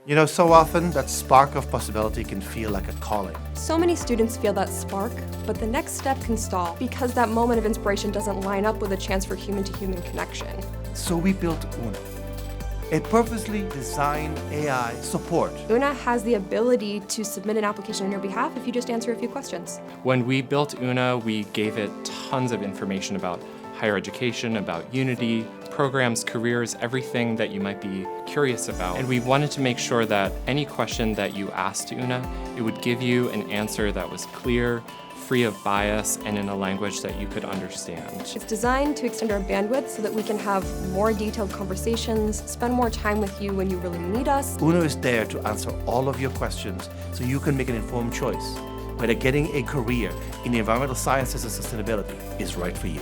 You know, so often that spark of possibility can feel like a calling. So many students feel that spark, but the next step can stall because that moment of inspiration doesn't line up with a chance for human-to-human connection. So we built Una, a purposely designed AI support. Una has the ability to submit an application on your behalf if you just answer a few questions. When we built Una, we gave it tons of information about higher education, about Unity, programs, careers, everything that you might be curious about. And we wanted to make sure that any question that you asked Una, it would give you an answer that was clear, free of bias, and in a language that you could understand. It's designed to extend our bandwidth so that we can have more detailed conversations, spend more time with you when you really need us. Una is there to answer all of your questions so you can make an informed choice whether getting a career in the environmental sciences and sustainability is right for you.